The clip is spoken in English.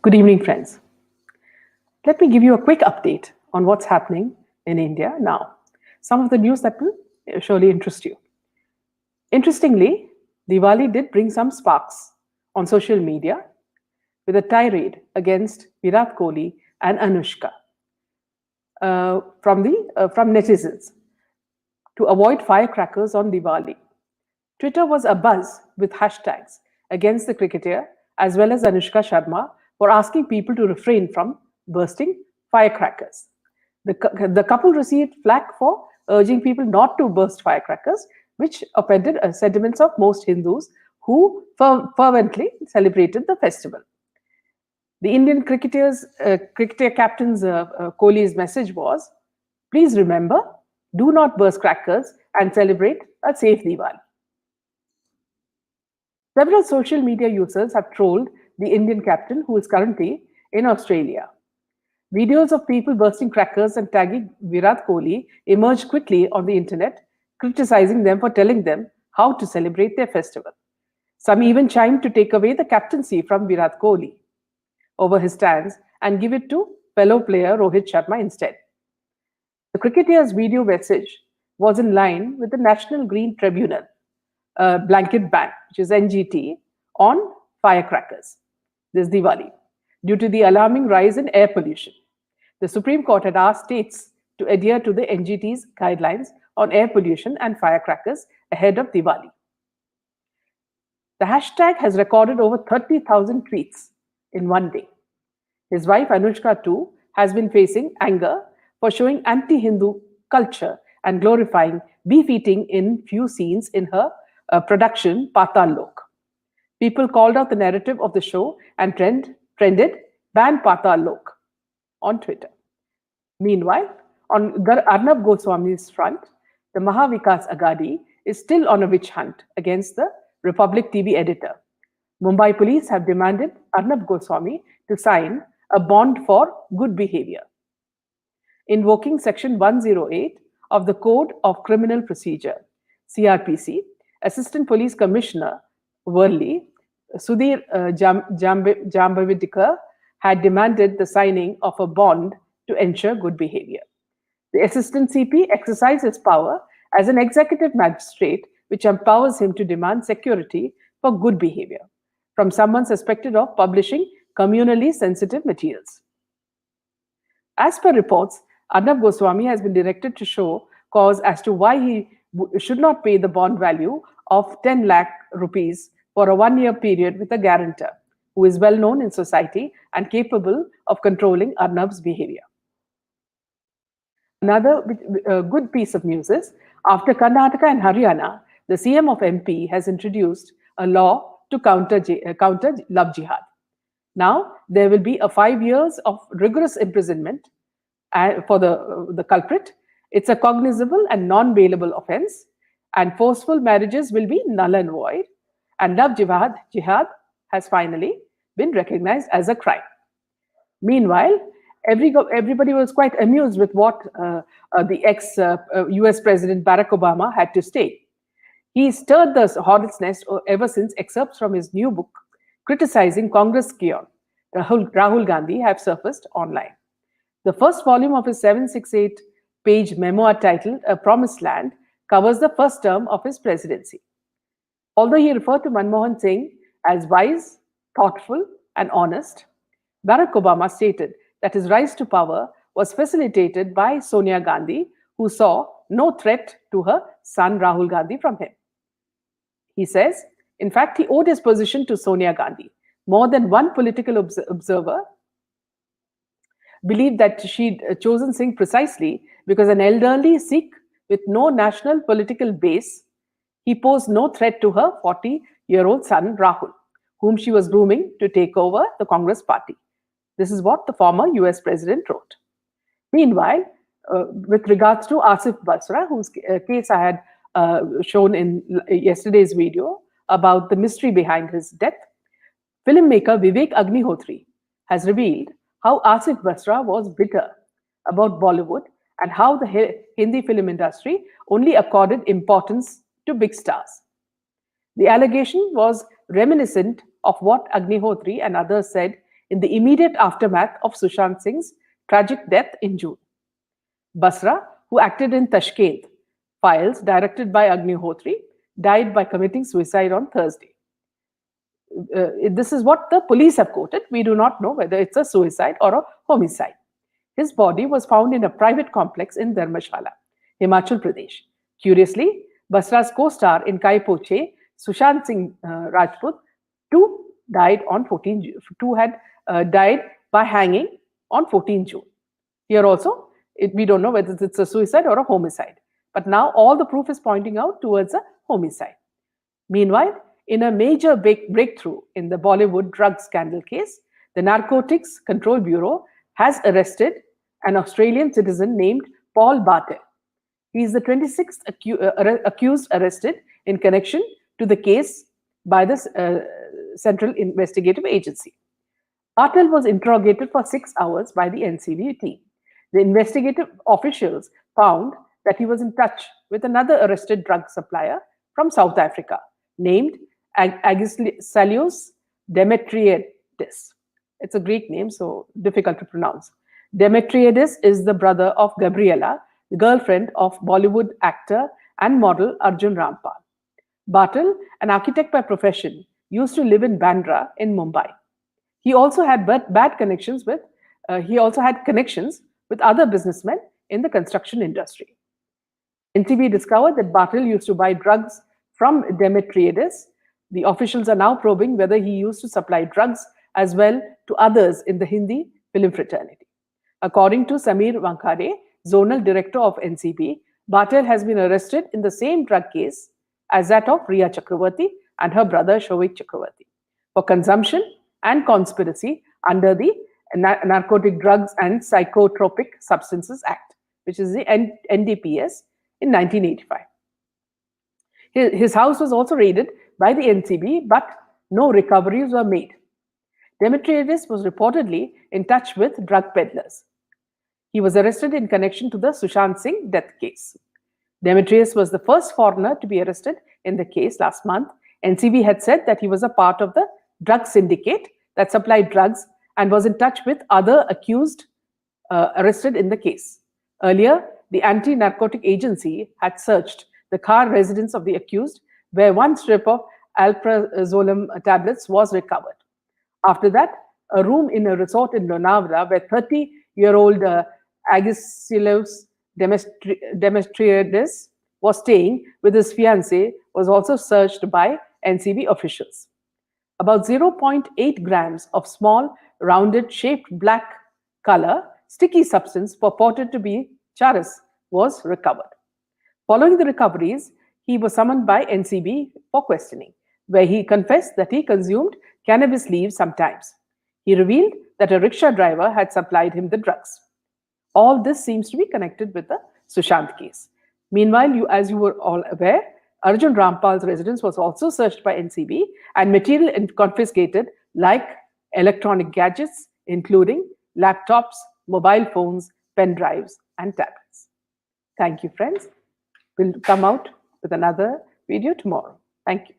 Good evening, friends. Let me give you a quick update on what's happening in India now. Some of the news that will surely interest you. Interestingly, Diwali did bring some sparks on social media with a tirade against Virat Kohli and Anushka from netizens to avoid firecrackers on Diwali. Twitter was abuzz with hashtags against the cricketer as well as Anushka Sharma for asking people to refrain from bursting firecrackers. The couple received flack for urging people not to burst firecrackers, which offended sentiments of most Hindus who fervently celebrated the festival. The Indian cricketer captain's Kohli's message was, please remember, do not burst crackers and celebrate a safe Diwali. Several social media users have trolled the Indian captain who is currently in Australia. Videos of people bursting crackers and tagging Virat Kohli emerged quickly on the internet, criticizing them for telling them how to celebrate their festival. Some even chimed to take away the captaincy from Virat Kohli over his stands and give it to fellow player Rohit Sharma instead. The cricketer's video message was in line with the National Green Tribunal blanket ban, which is NGT, on firecrackers this Diwali, due to the alarming rise in air pollution. The Supreme Court had asked states to adhere to the NGT's guidelines on air pollution and firecrackers ahead of Diwali. The hashtag has recorded over 30,000 tweets in one day. His wife Anushka too has been facing anger for showing anti-Hindu culture and glorifying beef eating in few scenes in her production Patal Lok. People called out the narrative of the show and trended ban Patal Lok on Twitter. Meanwhile, on Arnab Goswami's front, the Mahavikas Agadi is still on a witch hunt against the Republic TV editor. Mumbai police have demanded Arnab Goswami to sign a bond for good behavior, invoking Section 108 of the Code of Criminal Procedure, CRPC. Assistant Police Commissioner Worli, Sudhir Jambavidikar, had demanded the signing of a bond to ensure good behavior. The Assistant CP exercised his power as an executive magistrate, which empowers him to demand security for good behavior from someone suspected of publishing communally sensitive materials. As per reports, Arnab Goswami has been directed to show cause as to why he should not pay the bond value of 10 lakh rupees for a one-year period with a guarantor who is well known in society and capable of controlling Arnab's behavior. Another good piece of news is, after Karnataka and Haryana, the CM of MP has introduced a law to counter love jihad. Now, there will be a 5 years of rigorous imprisonment for the culprit. It's a cognizable and non-bailable offense, and forceful marriages will be null and void, and love jihad has finally been recognized as a crime. Meanwhile, everybody was quite amused with what the ex-US President Barack Obama had to say. He stirred the hornet's nest ever since excerpts from his new book criticizing Congress Kion, Rahul Gandhi, have surfaced online. The first volume of his 768-page memoir titled A Promised Land covers the first term of his presidency. Although he referred to Manmohan Singh as wise, thoughtful, and honest, Barack Obama stated that his rise to power was facilitated by Sonia Gandhi, who saw no threat to her son Rahul Gandhi from him. He says, in fact, he owed his position to Sonia Gandhi. More than one political observer believed that she'd chosen Singh precisely because an elderly Sikh with no national political base, he posed no threat to her 40-year-old son Rahul, whom she was grooming to take over the Congress party. This is what the former US president wrote. Meanwhile, with regards to Asif Basra, whose case I had shown in yesterday's video about the mystery behind his death, filmmaker Vivek Agnihotri has revealed how Asif Basra was bitter about Bollywood and how the Hindi film industry only accorded importance to big stars. The allegation was reminiscent of what Agnihotri and others said in the immediate aftermath of Sushant Singh's tragic death in June. Basra, who acted in Tashkent files directed by Agnihotri, died by committing suicide on Thursday. This is what the police have quoted. We do not know whether it's a suicide or a homicide. His body was found in a private complex in Dharmshala, Himachal Pradesh. Curiously, Basra's co-star in Kai Poche, Sushant Singh Rajput, too died on 14 June. Two had died by hanging on 14 June. Here also, we don't know whether it's a suicide or a homicide. But now all the proof is pointing out towards a homicide. Meanwhile, in a major breakthrough in the Bollywood drug scandal case, the Narcotics Control Bureau has arrested an Australian citizen named Paul Bartel. He is the 26th accused arrested in connection to the case by the Central Investigative Agency. Bartel was interrogated for 6 hours by the NCB team. The investigative officials found that he was in touch with another arrested drug supplier from South Africa named Agistelios Demetriadis. It's a Greek name, so difficult to pronounce. Demetriadis is the brother of Gabriella, the girlfriend of Bollywood actor and model Arjun Rampal. Bartel, an architect by profession, used to live in Bandra in Mumbai. He also had bad connections with other businessmen in the construction industry. NCB discovered that Bartel used to buy drugs from Demetriadis. The officials are now probing whether he used to supply drugs as well to others in the Hindi film fraternity. According to Samir Wankade, Zonal Director of NCB, Bartel has been arrested in the same drug case as that of Riya Chakravarti and her brother Shovik Chakravarti for consumption and conspiracy under the Narcotic Drugs and Psychotropic Substances Act, which is the NDPS, in 1985. His house was also raided by the NCB, but no recoveries were made. Demetriadis was reportedly in touch with drug peddlers. He was arrested in connection to the Sushant Singh death case. Demetrius was the first foreigner to be arrested in the case last month. NCB had said that he was a part of the drug syndicate that supplied drugs and was in touch with other accused arrested in the case. Earlier, the anti-narcotic agency had searched the car residence of the accused, where one strip of alprazolam tablets was recovered. After that, a room in a resort in Lonavala, where 30-year-old Agistelios Demetriadis was staying with his fiancée, was also searched by NCB officials. About 0.8 grams of small, rounded, shaped black color, sticky substance purported to be charas was recovered. Following the recoveries, he was summoned by NCB for questioning, where he confessed that he consumed cannabis leaves sometimes. He revealed that a rickshaw driver had supplied him the drugs. All this seems to be connected with the Sushant case. Meanwhile, as you were all aware, Arjun Rampal's residence was also searched by NCB and material confiscated like electronic gadgets, including laptops, mobile phones, pen drives, and tablets. Thank you, friends. We'll come out with another video tomorrow. Thank you.